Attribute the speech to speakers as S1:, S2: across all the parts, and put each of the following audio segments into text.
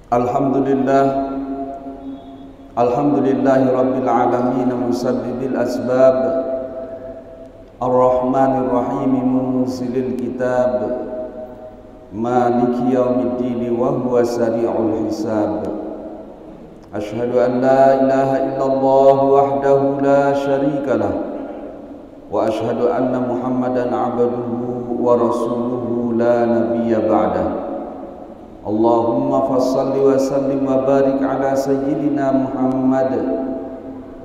S1: Alhamdulillah, alhamdulillahi rabbil alamin musabbibil asbab ar-rahmanir rahim munzilil kitab maliki yaumiddin wa huwa sari'ul hisab. Ashhadu an la ilaha illallah wahdahu la syarika lah wa ashhadu anna Muhammadan abduhu wa rasuluhu la nabiyya ba'dah. Allahumma fassalli wa sallim wa barik ala sayyidina Muhammad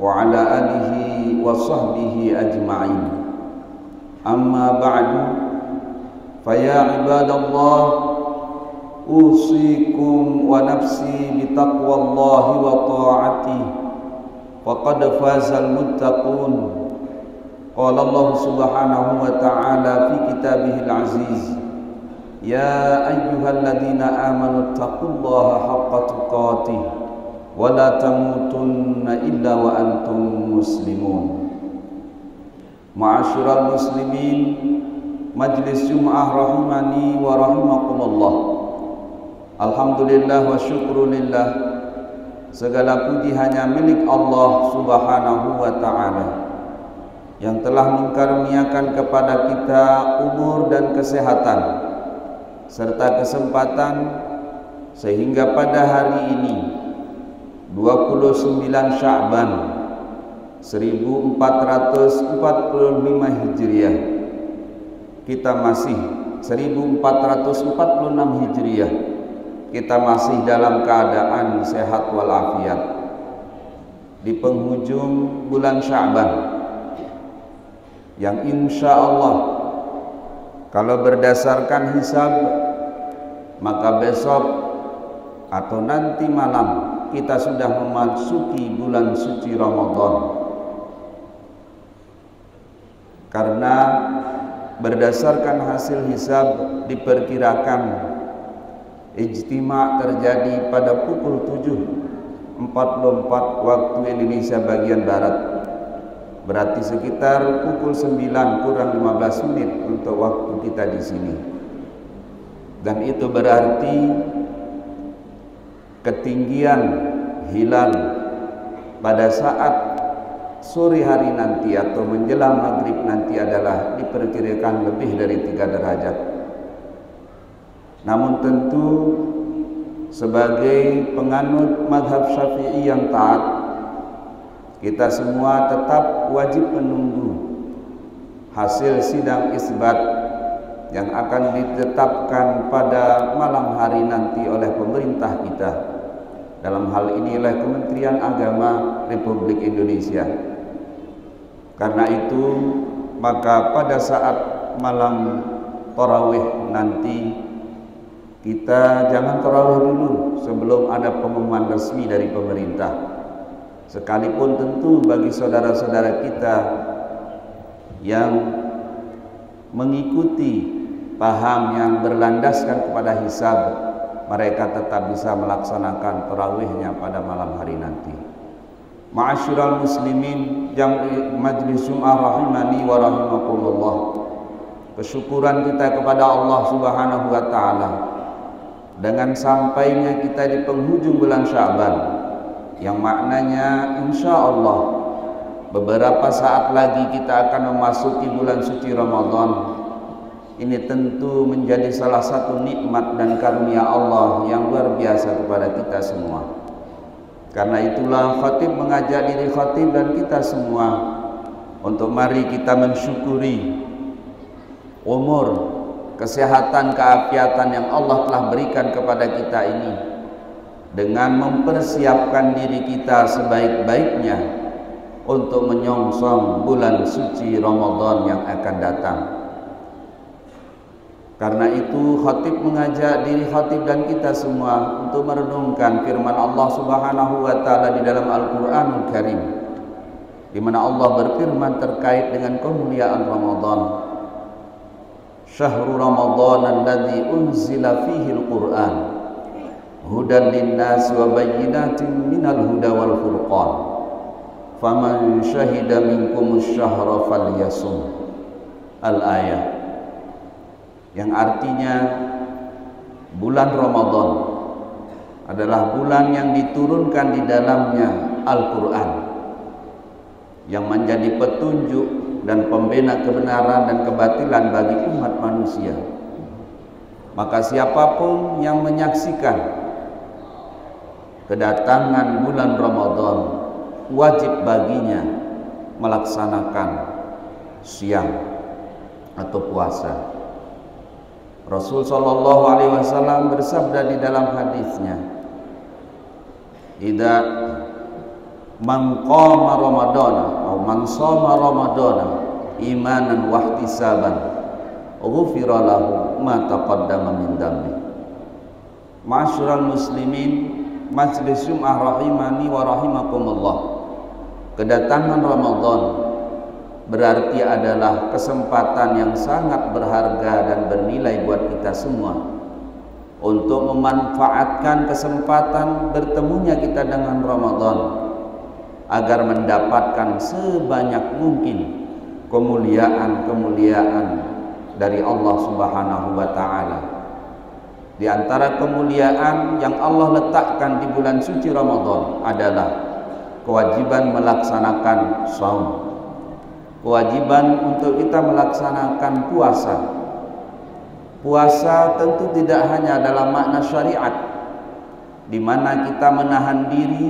S1: wa ala alihi wa sahbihi ajma'in. Amma ba'du, faya ibadallah, usikum wa nafsi bitaqwallahi wa ta'atihi, faqad fazal muttaqun. Qala Allah subhanahu wa ta'ala fi kitabihil aziz, ya ayyuhalladzina amanu taqullaha haqqa tuqatih wa la tamutunna illa wa antum muslimun. Ma'asyiral muslimin, majlis Jum'ah rahimani wa rahimakumullah. Alhamdulillah wa syukrulillah, segala puji hanya milik Allah subhanahu wa ta'ala yang telah mengkaruniakan kepada kita umur dan kesehatan serta kesempatan sehingga pada hari ini 29 Sya'ban 1445 Hijriah, kita masih 1446 Hijriah, kita masih dalam keadaan sehat walafiat di penghujung bulan Sya'ban yang insya Allah kalau berdasarkan hisab, maka besok atau nanti malam kita sudah memasuki bulan suci Ramadan. Karena berdasarkan hasil hisab diperkirakan ijtima' terjadi pada pukul 7.44 waktu Indonesia bagian barat. Berarti sekitar pukul 9 kurang 15 menit untuk waktu kita di sini. Dan itu berarti ketinggian hilal pada saat sore hari nanti atau menjelang maghrib nanti adalah diperkirakan lebih dari 3 derajat. Namun tentu sebagai penganut mazhab Syafi'i yang taat, kita semua tetap wajib menunggu hasil sidang isbat yang akan ditetapkan pada malam hari nanti oleh pemerintah kita, dalam hal ini oleh Kementerian Agama Republik Indonesia. Karena itu maka pada saat malam tarawih nanti kita jangan tarawih dulu sebelum ada pengumuman resmi dari pemerintah. Sekalipun tentu bagi saudara-saudara kita yang mengikuti paham yang berlandaskan kepada hisab, mereka tetap bisa melaksanakan tarawihnya pada malam hari nanti. Ma'asyiral muslimin, majlis Jum'ah rahimani wa rahimakumullah. Kesyukuran kita kepada Allah subhanahu wa ta'ala dengan sampainya kita di penghujung bulan Sya'ban, yang maknanya insya Allah beberapa saat lagi kita akan memasuki bulan suci Ramadan. Ini tentu menjadi salah satu nikmat dan karunia Allah yang luar biasa kepada kita semua. Karena itulah khatib mengajak diri khatib dan kita semua untuk mari kita mensyukuri umur, kesehatan, keafiatan yang Allah telah berikan kepada kita ini, dengan mempersiapkan diri kita sebaik-baiknya untuk menyongsong bulan suci Ramadan yang akan datang. Karena itu khatib mengajak diri khatib dan kita semua untuk merenungkan firman Allah subhanahu wa ta'ala di dalam Al-Quranul Karim, di mana Allah berfirman terkait dengan kemuliaan Ramadan. Syahrul Ramadan alladzi unzila fihi al-Qur'an hudan linnas wa bayyinatin minal huda wal furqan faman syahida minkumus syahra falyasum. Al-ayah, yang artinya bulan Ramadan adalah bulan yang diturunkan di dalamnya Al-Quran, yang menjadi petunjuk dan pembina kebenaran dan kebatilan bagi umat manusia. Maka siapapun yang menyaksikan kedatangan bulan Ramadan, wajib baginya melaksanakan siam atau puasa. Rasul sallallahu alaihi wasallam bersabda di dalam hadisnya, "Idza man qama ramadana atau man shoma ramadana imanan wa ihtisaban, ghufira lahu ma taqaddama min dhanbi." Ma'asyiral muslimin, Majelis Jum'ah rahimani wa rahimakumullah. Kedatangan Ramadan berarti adalah kesempatan yang sangat berharga dan bernilai buat kita semua untuk memanfaatkan kesempatan bertemunya kita dengan Ramadan agar mendapatkan sebanyak mungkin kemuliaan-kemuliaan dari Allah Subhanahu wa taala. Di antara kemuliaan yang Allah letakkan di bulan suci Ramadan adalah kewajiban melaksanakan shaum. Kewajiban untuk kita melaksanakan puasa. Puasa tentu tidak hanya dalam makna syariat, di mana kita menahan diri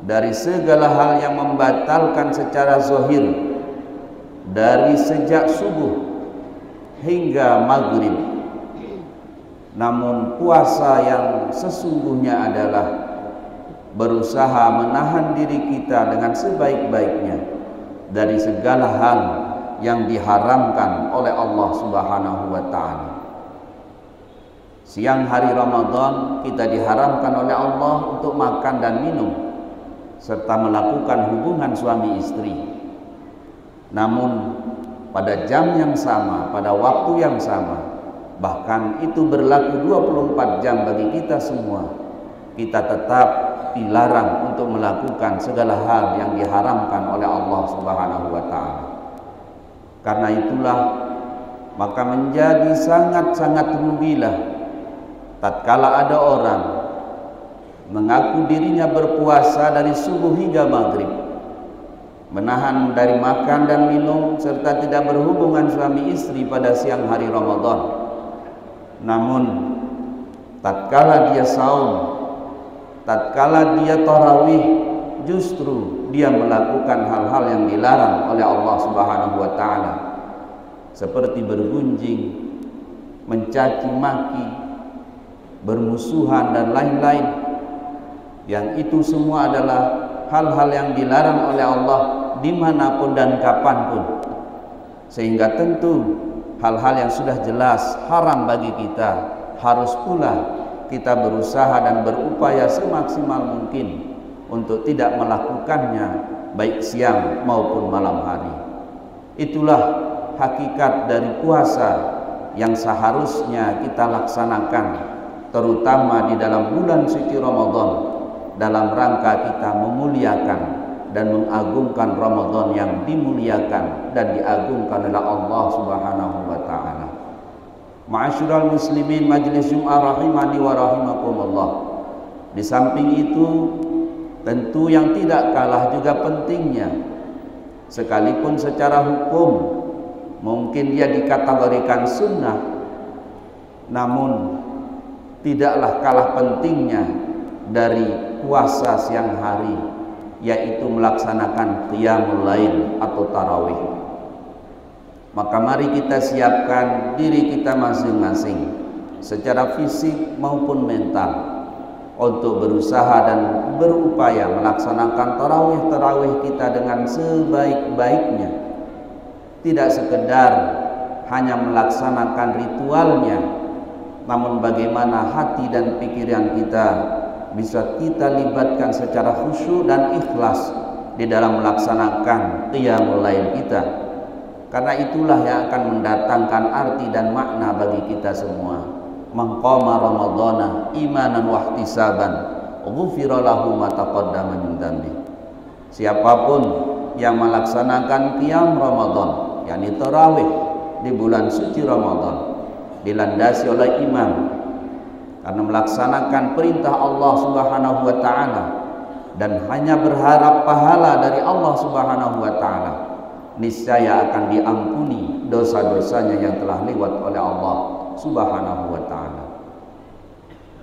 S1: dari segala hal yang membatalkan secara zahir dari sejak subuh hingga maghrib. Namun puasa yang sesungguhnya adalah berusaha menahan diri kita dengan sebaik-baiknya dari segala hal yang diharamkan oleh Allah Subhanahu wa taala. Siang hari Ramadan kita diharamkan oleh Allah untuk makan dan minum serta melakukan hubungan suami istri. Namun pada jam yang sama, pada waktu yang sama, bahkan itu berlaku 24 jam bagi kita semua, kita tetap dilarang untuk melakukan segala hal yang diharamkan oleh Allah Subhanahu wa taala. Karena itulah maka menjadi sangat-sangat rugilah tatkala ada orang mengaku dirinya berpuasa dari subuh hingga maghrib, menahan dari makan dan minum serta tidak berhubungan suami istri pada siang hari Ramadan. Namun tatkala dia saum, tatkala dia tarawih, justru dia melakukan hal-hal yang dilarang oleh Allah Subhanahu wa taala, seperti bergunjing, mencaci maki, bermusuhan dan lain-lain. Yang itu semua adalah hal-hal yang dilarang oleh Allah dimanapun dan kapanpun. Sehingga tentu hal-hal yang sudah jelas haram bagi kita, harus pula kita berusaha dan berupaya semaksimal mungkin untuk tidak melakukannya baik siang maupun malam hari. Itulah hakikat dari puasa yang seharusnya kita laksanakan, terutama di dalam bulan suci Ramadan, dalam rangka kita memuliakan dan mengagungkan Ramadan yang dimuliakan dan diagungkan oleh Allah Subhanahu wa taala. Ma'asyiral muslimin, Majelis Jum'ah rahimani wa rahimakumullah. Di samping itu, tentu yang tidak kalah juga pentingnya, sekalipun secara hukum mungkin dia dikategorikan sunnah, namun tidaklah kalah pentingnya dari puasa siang hari, yaitu melaksanakan qiyamul lail atau tarawih. Maka mari kita siapkan diri kita masing-masing secara fisik maupun mental untuk berusaha dan berupaya melaksanakan tarawih kita dengan sebaik-baiknya. Tidak sekedar hanya melaksanakan ritualnya, namun bagaimana hati dan pikiran kita bisa kita libatkan secara khusyuk dan ikhlas di dalam melaksanakan qiyamul lail kita. Karena itulah yang akan mendatangkan arti dan makna bagi kita semua. Man qama ramadhana imanan wa ihtisaban, ghufira lahu ma taqaddama min dhanbi. Siapapun yang melaksanakan qiyam Ramadan, yakni tarawih di bulan suci Ramadan, dilandasi oleh iman, karena melaksanakan perintah Allah Subhanahu wa taala dan hanya berharap pahala dari Allah Subhanahu wa taala, niscaya akan diampuni dosa-dosanya yang telah lewat oleh Allah Subhanahu wa taala.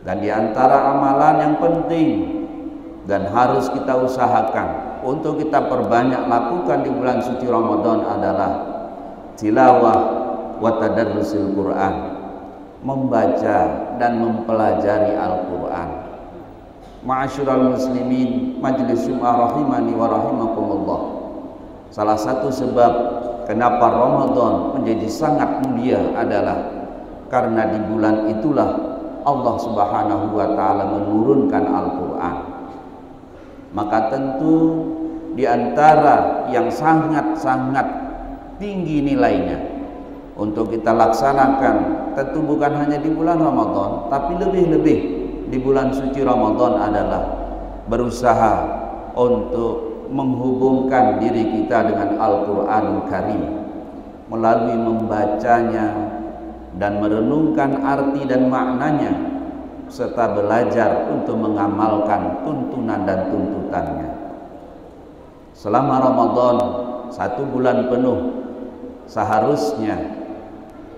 S1: Dan di antara amalan yang penting dan harus kita usahakan untuk kita perbanyak lakukan di bulan suci Ramadan adalah tilawah wa tadarrusul Quran, membaca dan mempelajari Al-Quran. Ma'asyiral muslimin, majelis Jumat rahimani wa rahimakumullah. Salah satu sebab kenapa Ramadan menjadi sangat mulia adalah karena di bulan itulah Allah Subhanahu wa taala menurunkan Al-Quran. Maka tentu di antara yang sangat-sangat tinggi nilainya untuk kita laksanakan, tentu bukan hanya di bulan Ramadan, tapi lebih-lebih di bulan suci Ramadan adalah berusaha untuk menghubungkan diri kita dengan Al-Quranul Karim melalui membacanya dan merenungkan arti dan maknanya, serta belajar untuk mengamalkan tuntunan dan tuntutannya. Selama Ramadan 1 bulan penuh, seharusnya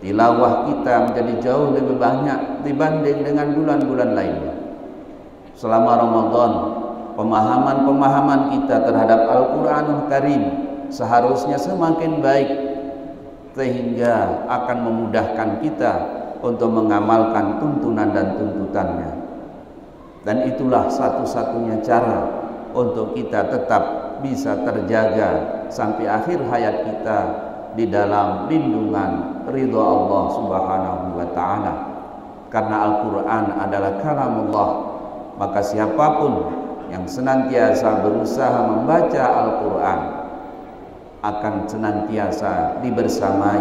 S1: tilawah kita menjadi jauh lebih banyak dibanding dengan bulan-bulan lainnya. Selama Ramadan, pemahaman-pemahaman kita terhadap Al-Quranul Karim seharusnya semakin baik, sehingga akan memudahkan kita untuk mengamalkan tuntunan dan tuntutannya. Dan itulah satu-satunya cara untuk kita tetap bisa terjaga sampai akhir hayat kita di dalam lindungan ridha Allah Subhanahu wa taala. Karena Al-Quran adalah kalamullah, maka siapapun yang senantiasa berusaha membaca Al-Quran akan senantiasa dibersamai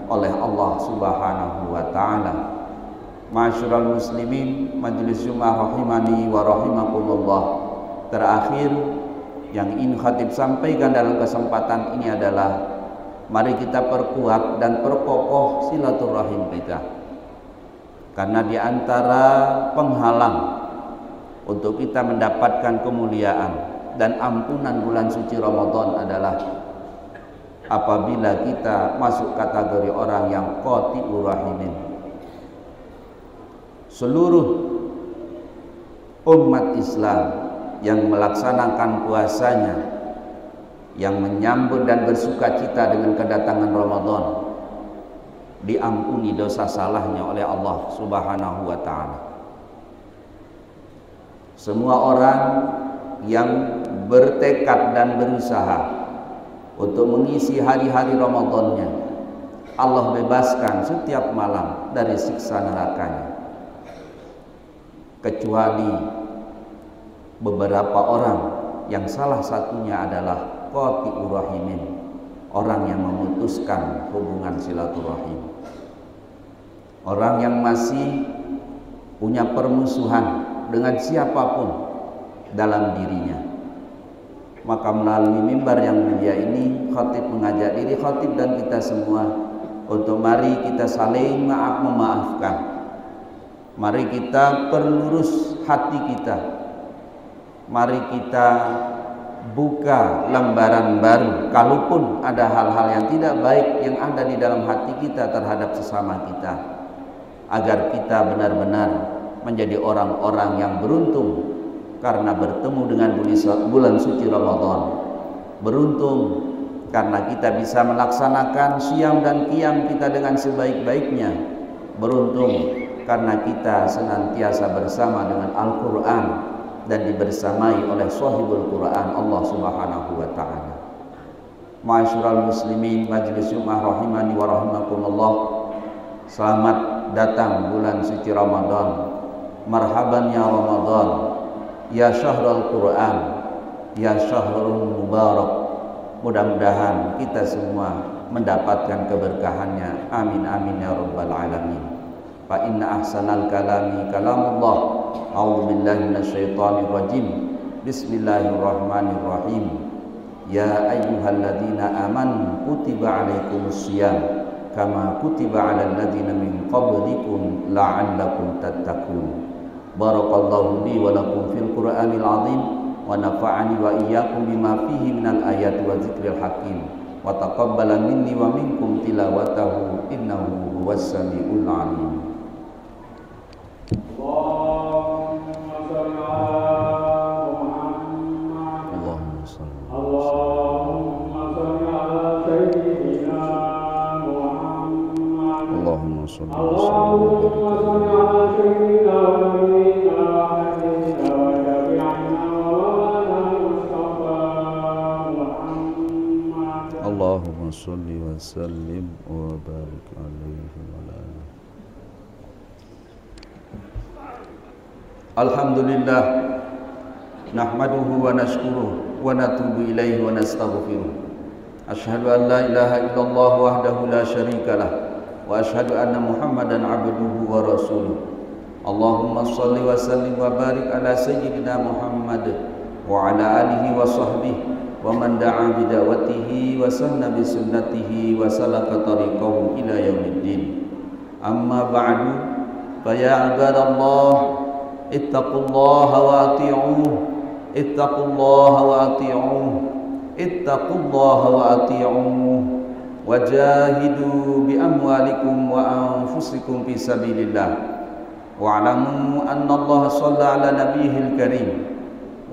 S1: oleh Allah Subhanahu wa taala. Ma'asyiral muslimin, majelis Jumat rahimani wa rahimakumullah. Terakhir yang ingin khatib sampaikan dalam kesempatan ini adalah mari kita perkuat dan perkokoh silaturahim kita. Karena di antara penghalang untuk kita mendapatkan kemuliaan dan ampunan bulan suci Ramadan adalah apabila kita masuk kategori orang yang qati'ur rahimin. Seluruh umat Islam yang melaksanakan puasanya, yang menyambut dan bersukacita dengan kedatangan Ramadan, diampuni dosa salahnya oleh Allah Subhanahu wa taala. Semua orang yang bertekad dan berusaha untuk mengisi hari-hari Ramadannya, Allah bebaskan setiap malam dari siksa nerakanya, kecuali beberapa orang yang salah satunya adalah qati'ur rahimin, orang yang memutuskan hubungan silaturahim, orang yang masih punya permusuhan dengan siapapun dalam dirinya. Maka melalui mimbar yang mulia ini, khatib mengajak diri khatib dan kita semua untuk mari kita saling maaf memaafkan. Mari kita perlurus hati kita. Mari kita buka lembaran baru. Kalaupun ada hal-hal yang tidak baik yang ada di dalam hati kita terhadap sesama kita, agar kita benar-benar menjadi orang-orang yang beruntung karena bertemu dengan bulan suci Ramadan. Beruntung karena kita bisa melaksanakan siam dan qiyam kita dengan sebaik-baiknya. Beruntung karena kita senantiasa bersama dengan Al-Quran dan dibersamai oleh sahibul Quran, Allah Subhanahu wa taala. Ma'asyiral muslimin, majelis Jumat rahimani wa rahimakumullah. Selamat datang bulan suci Ramadan. Marhaban ya Ramadan, ya syahrul Quran, ya syahrul mubarak. Mudah-mudahan kita semua mendapatkan keberkahannya. Amin amin ya rabbal alamin. Fa inna ahsanal kalami kalamullah. A'udzu billahi minasyaitonir rajim. Bismillahirrahmanirrahim. Ya ayyuhalladzina amanu kutiba alaikumus syiyam kama kutiba 'alal ladzina min qablikum la'allakum tattaqun. Barakallahu li wa lakum fil Qur'anil 'azim wa nafa'ani wa iyyakum bima fihi minal ayati wa dzikril hakim wa taqabbala minni wa minkum tilawatahu innahu huwas samiul 'alim.
S2: Allahumma sholli wa sallim wa barik alaihi wa ala alihi.
S1: Alhamdulillah nahmaduhu wa nashkuruh wa natubu ilaihi wa nastaghfiruh. Asyhadu an la ilaha illallah wahdahu la syarikalah wa asyhadu anna Muhammadan abduhu wa rasuluh. Allahumma shalli wa sallim wa barik ala sayyidina Muhammad wa ala alihi wa sahbihi wa man da'a bi da'watihi wa sanna bi sunnatihi wa salaka tariqahu ila yaumiddin. Amma ba'du, fa ya ibadallah ittaqullaha wa ati'uhu ittaqullaha wa ati'uhu ittaqullaha wa ati'uhu wajahidu bi amwalikum wa anfusikum fi sabilillah wa'lamu anna Allah shalla ala nabiyil karim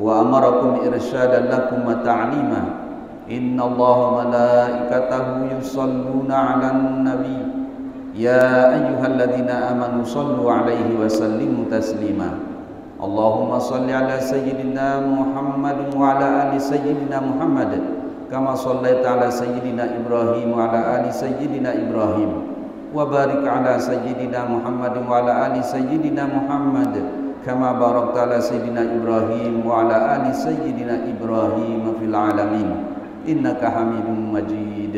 S1: wa amarakum irsyadan lakum wa ta'lima. Inna Allah wa malaikatahu yusalluna 'alan nabi ya ayyuhalladzina amanu sallu 'alaihi wa sallimu taslima. Allahumma salli ala sayyidina Muhammad wa ala ali sayyidina Muhammad kama shallaita ala sayyidina Ibrahim wa ala ali sayyidina Ibrahim wa barik ala sayyidina Muhammad wa ala ali sayyidina Muhammad kama barakta ala sayyidina Ibrahim wa ala ali sayyidina Ibrahim fil alamin innaka Hamidum Majid.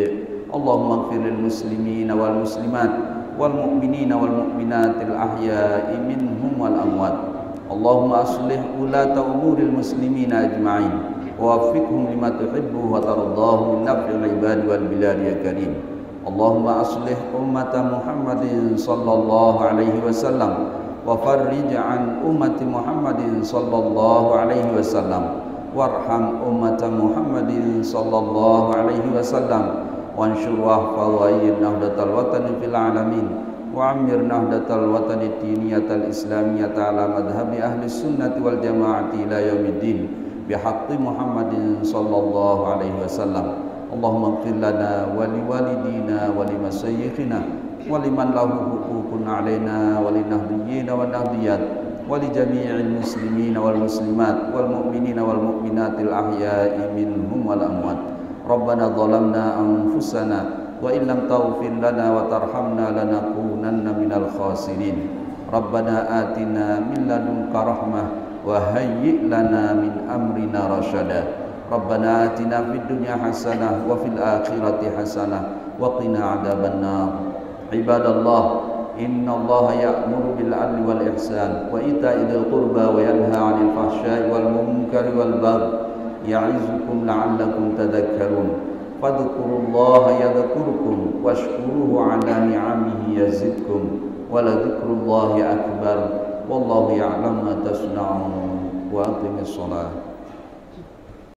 S1: Allahumma ighfir lil muslimina wal muslimat wal mu'minina wal mu'minatil ahya'i minhum wal amwat. Allahumma aslih ulata umuril muslimina ajma'in ووفقهم لما تحبه وترضاه من نفع العباد والبلاد يا كريم. اللهم أصلح أمة محمد صلى الله عليه وسلم وفرج عن أمة محمد صلى الله عليه وسلم وارحم أمة محمد صلى الله عليه وسلم وانشر واحفظ وأيد نهضة الوطن في العالمين وعمر نهضة الوطن الدينية الإسلامية على مذهب أهل السنة والجماعة إلى يوم الدين بحق محمد صلى الله عليه وسلم. اللهم اغفر لنا ولوالدينا ولمشايخنا ولمن له حقوق علينا وللنهضيين والنهضيات ولجميع المسلمين والمسلمات والمؤمنين والمؤمنات الأحياء منهم والأموات. ربنا ظلمنا أنفسنا وإن لم تغفر لنا وترحمنا لنكونن من الخاسرين. ربنا آتنا من لدنك رحمة وهيئ لنا من أمرنا رشدا. ربنا آتنا في الدنيا حسنة وفي الآخرة حسنة وقنا عذاب النار. عباد الله إن الله يأمر بالعدل والإحسان وإيتاء ذي القربى وينهى عن الفحشاء والمنكر والبغي يعظكم لعلكم تذكرون. فاذكروا الله يذكركم واشكروه على نعمه يزدكم ولذكر الله أكبر والله يعلم ما تصنعون. وأقم الصلاة.